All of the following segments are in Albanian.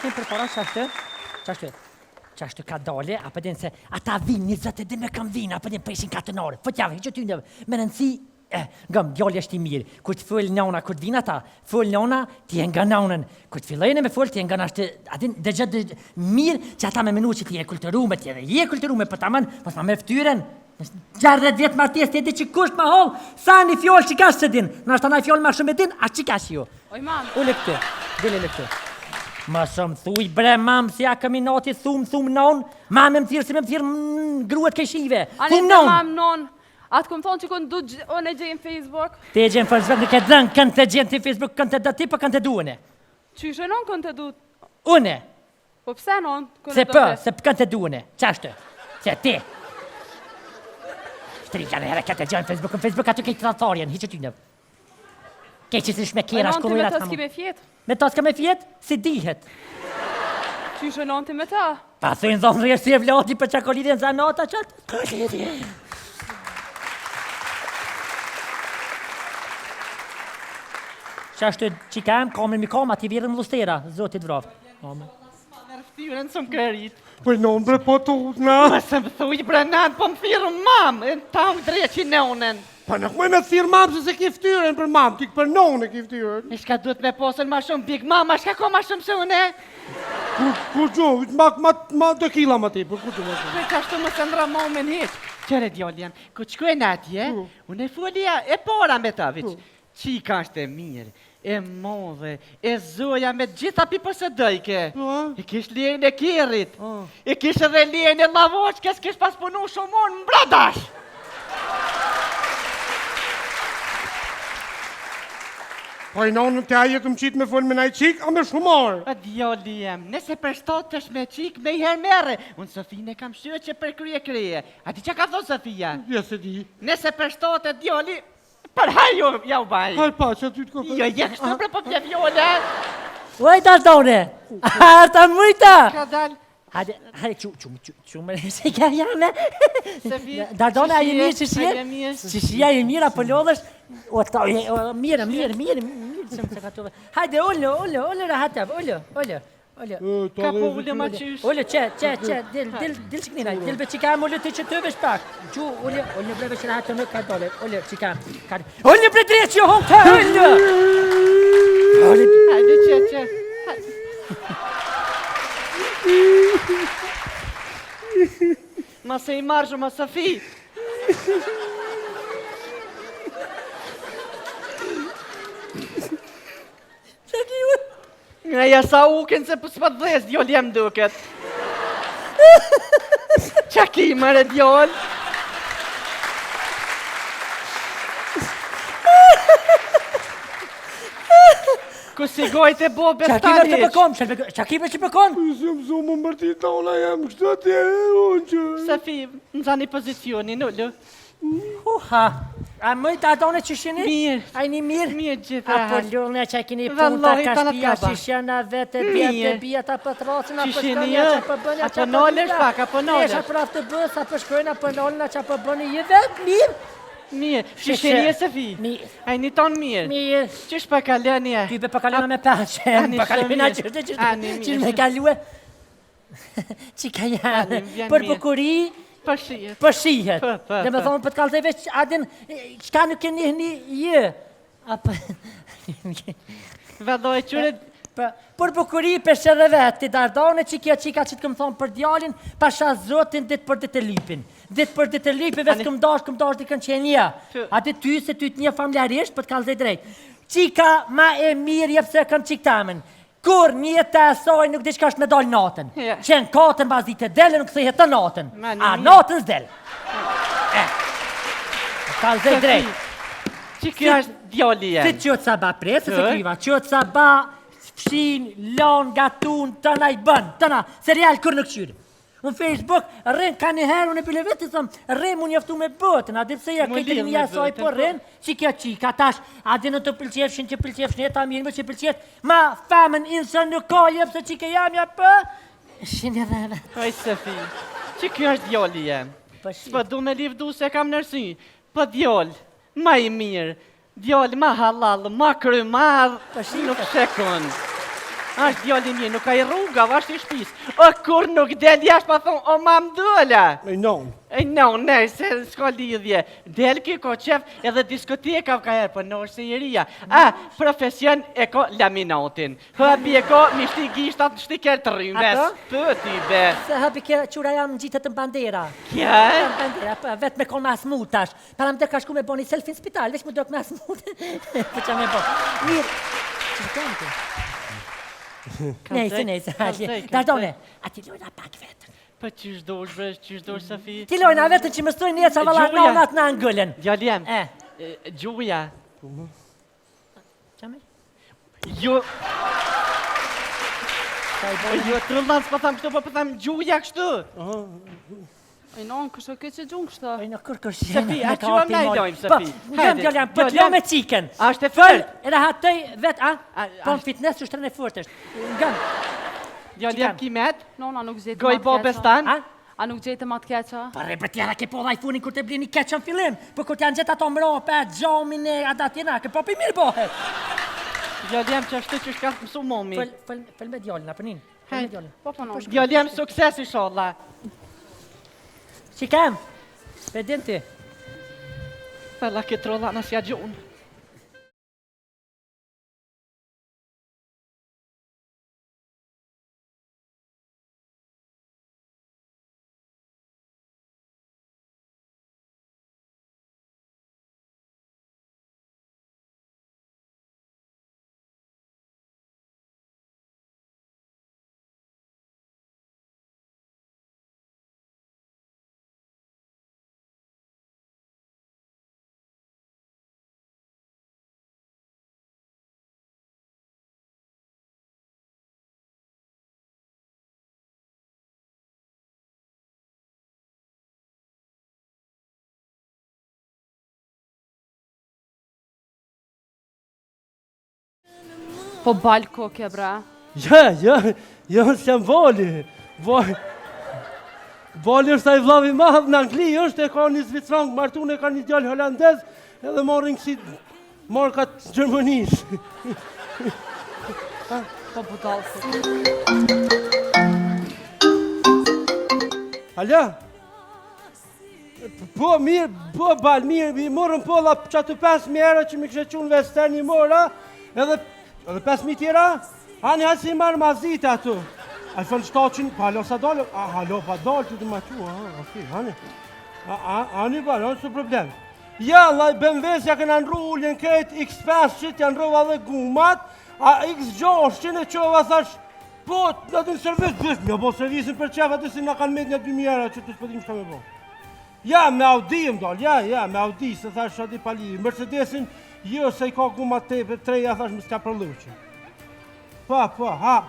për para, qashtë ka dole, apo din se ata vinë 20 dhe me kam vinë, apo din peshin katënore. Fot javë, që ty në me rëndësi, ngëm, djali është I mirë. Kur të fëll nona, kur të vinë ata, fëll nona, ti e nga nonën. Kur të fillojnë me fëll, ti e nga nashtë, adin, dhe gjëtë mirë, që ata me menu që ti e kulturume, ti edhe je kulturume, për ta mënë, mos ma me ftyrën. 60 vjetë martes, ti e di që kusht ma hollë, sa një fjollë që ka së din. Nashtë ta na fjollë ma shumë e din, a që ka që ju? Oj, mam. Ule këtu, dile le këtu. Ma shumë thuj bre mam, si a kam I nati thum non, ma me më thirë, si me më thirë gruet këshive. Thum non. Mam non, atë këmë thonë që kënë du unë e gjejnë Facebook. Te e gjenë Facebook, në këtë dënë, kënë të gjenë të Facebook, kënë të dati, për kënë të duene. Qyshe non kënë të du? Une. Po pse non? Se për kënë të duene, qashtë, se ti. Shtri kanë herë këtë gjenë Facebook, në Facebook aty kejtë të tharjen, hiqë ty në. Kejtë që si shmekera, shkurujrat hamu. Me fjet? Me ta s'ka me fjet, si dihet. Qyshe non ti me ta? Pa thujnë dhomë rrë si e vlati për qakolidin zanata qatë. Kolidin. Qashtë që kamë mi kamë, ati vjerën lustera, zotit vraf. Ftyrën së më kërit. Për non bre po të na. Ma se më thuj bre nan, po më thirë mamë, në tangë dreqi nonën. Pa nuk me thirë mamë se se ki ftyrën për mamë, ti për nonë e ki ftyrën. E shka duhet me posën ma shumë big mama, shka ko ma shumë se une? Kur gjo, ma 2 kila ma ti, për kur gjo ma shumë. Për ka shtu më së ndra ma me njët. Qëre djolli jam, ku qkojnë atje, unë e folja e pora me ta, vic. Qika është e mirë, e modhe, e zoja me gjitha pipës e dëjke. E kish lijen e kirit, e kish edhe lijen e lavoqkes, kish pas punu shumon më bradash. Pa I nonën të aje të më qitë me folë me naj qik, a me shumar. A djolli jem, nëse për shtotesh me qik, me I her mere. Unë Sofine kam shqyë që për krye. A ti që ka thonë Sofia? Ja se di. Nëse për shtotet djolli, për hajo ja u baj. Haj pa, që ty të kopë. Jo, jekështë në për për vjole. Uaj të ardone, arta mëjta. Ka dal. Hajde, qumë, se ka jame. Sofi, Dardone, a je mirë që shje? A je mirë? Që shje, a je mirë, apo lodhësh? Mirë. Hajde, ullë, rahatëv, ullë. Ka po ullë ma qysh. Ullë, që, dil që kënina, dil be që kam ullë të që të vesh pak. Që, ullë breve që rahatëv në ka dole, ullë që kam. Ullë bre drejtë që hon ka, ullë! Hajde, që. Ma se I marrë ma Sofi. Nga ja sa uken se për s'pat dhes, djoll jem duket. Qa ki mërë djoll? Ku si gojt e bo bestan heq? Qakive që përkon? Se më zonë më mërtit na ona jem, kështë atje, unë që... Sofi, në zani pozicionin, ullu. Uha, a mëjtë adone që shini? Mirë. A një mirë? Mirë gjitha. Apo lune që kini punta ka shpia shishjana vete, bia ta pëtrocin, apo shkënja që përbënja që apo nollesh pak, apo nollesh. Nesha për aftë bës, apo shkojnë, apo nollina që përbëni i vetë, mirë. Mirë, shisheni e Sofi. Mirë. A një tonë mirë. Mirë. Qysh pa kaleni e? Ty be pa kalena me pashen, pa kalena qështë me kalue. Që ka janë, për bukuri, për shihet. Dhe me thonë për të kalëzeve që adin, qka nuk e një jë. Vedoj qyre... Për bukuri për shë dhe vetë, ti dardone që kja qika që të këmë thonë për djalin, pasha zotin ditë për ditë e lipin. Ditë për ditë e lipin, vetë këmë dash dikën që e nja. A ditë ty se ty të një familjarisht për të kalëzej drejt. Qika ma e mirë jepë se këmë qiktamen. Kur një të asoj nuk di qka është me dalë natën. Qenë katën bazit e dele nuk thëjhet të natën. A natën s'dele. Kalëzej drejt. Që kjo është djali e? Si qëtë sa ba presë, se kriva, qëtë sa ba fshin, lon, gatun, tëna I bën, tëna, serial kër në këshyrë. Në Facebook, rren, ka një herë, unë e pile vetë, rren mu njëftu me botën, a di pëse ja këtë një asoj, po rren, qika tash, a di në të pëlqefshin, që pëlqefshin, e ta mirëme që pëlqef, ma femën insën nuk ka, jep se qike jam ja për, shin e dhe. Oj, Sofi, që kjo është djali e? S'pa du me livdu se kam nërsi, po djall, ma I mirë. Djallë ma halal, ma krymadh, nuk shekon. Ashtë djali mirë, nuk ka i rruga, ashtë i shpis. O, kur nuk del jashtë pa thonë, o, mam dola. E non. Nej, se s'ka lidhje. Del ki ko qef edhe diskoteka ka herë, për në është se i ria. Profesion e ko laminatin. Hëbi e ko mishti gishtat shti kërë të rrimbes. Pëti be. Se hëbi kje qura jam gjitët në bandera. Kja? Bandera, vetë me konë ma smut tash. Para më dërka shku me bo një selfie në spital, veç më dërk ma smut. Për që me bo. Mirë. Që të të Nejse, dardone, a ti lojna pak vetën. Për qysh dosh, bre, qysh dosh, Safi? Ti lojna vetën që më stoj një ca vala nonat në angëllën. Djaljem, gjuja. Qame? Jo... Jo, trëllan s'pa tham kështu, po tham gjuja kështu. Oj, non, kështë ke që gjungë kështë. Oj, në kërë kërë Safi, a që am najdojmë, Safi? Gëm, djaljem, për t'lo me qiken. Ashtë e fëll? Edhe hatoj vetë, po në fitness që shtërën e furt është. Gëm. Djaljem, kimet? Non, a nuk gjetë Goj bo bestan? A nuk gjetë ma të keqa? Pare, për tjera ke po dhaj funin kur të blini keqën fillim. Për kur t'janë gjetë ato mrope, gjomin e ada tjena, ke po për mirë bohet. Djaljem, që ashtë që shka mësu momi. Fëll me djallin, apënin. Djaljem, sukses inshallah. Që kem? Pedin ti. Falla ke trollana si a gjunë. Po balë kokje, bra. Jo, s'jam voli. Voli është ai vllavi madh në Angli, është e ka një zvicran martun, e ka një djalë holandez, edhe marrin kësi markat Gjermanisë. Po budalë. Alo? Po mirë, po balë mirë, i morën polla që atë 5.000 euro që mi kështë qunë Vestern i mora, edhe 5.000 tjera, hani si marë mazit atu. A i fëllë 700, pa halo sa dalë, halo pa dalë që të ma qua, okej, hani. Hani ba, në së problem. Ja, la BMW-sja këna nru ulljen këtë, X5 që t'ja nru edhe gumat, a X6 që në qova thash, po, në të në servis, bësh, mja bo servisin për qef, atë si nga kanë med një 2.000 euro që të s'pëtim shka me bo. Ja, me Audi më dalë, ja, me Audi, se thash ati pali, Mercedesin, jo, se i ka guma tepe, treja, thash, më s'ka përluqe. Pa,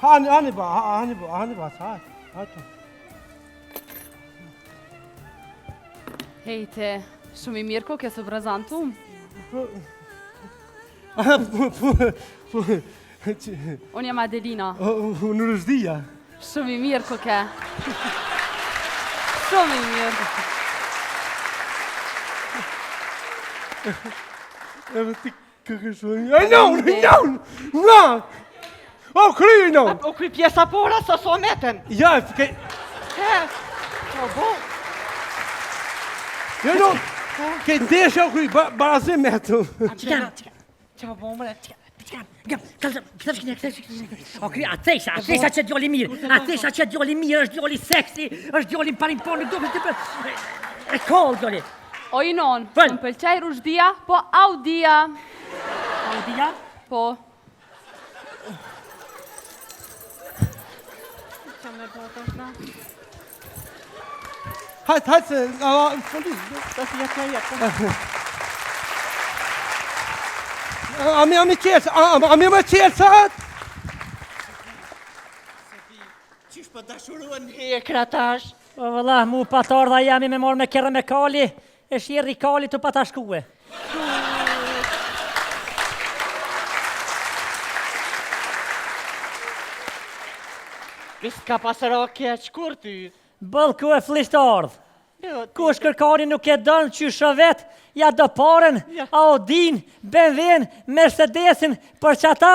hani ba, hajtë. Hejte, shumë i mirë kokje së brazantum. Unë jam Adelina. Unë rëshdia. Shumë i mirë kokje. Shumë i mirë. Edhe ti këkëshoj. No! O, kry, no! O, kry pjesa pora, sa so meten. Ja, ke... O, bo. Jo, no! Ke ndesha o kry, barazim me të. Qa bo, mre? O kry, atesha që djoli mirë, atesha që djoli mirë, është djoli seksi, është djoli parin po në duke të për... E kollë djoli. O i non, më pëlqaj rushdia, po Audia. Audia? Po. Hajtë, se... A mi më qelë, sat? Qish për dashuruan hekra tash? O vëllah, mu patardha jemi me morë me kërë me kali, e shirë i kali të patashkue. Kësë ka pasëra keq, kur ty? Bëllë ku e flisht ardhë. Ku është kërkari nuk e dënë që shëvet, ja do paren, Audin, BMW-n, Mercedesin, për që ata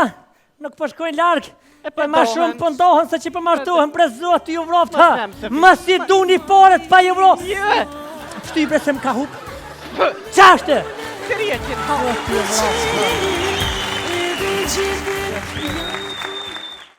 nuk përshkojnë largë, E ma shumë pëndohen se që përmartohen bre zot ju vroftë, Mos ha? them se- Ma si duni fare të pa ju vroftë. Je, Shtybre se m'ka hup. Qashtë? sërje që në Ti vroftë.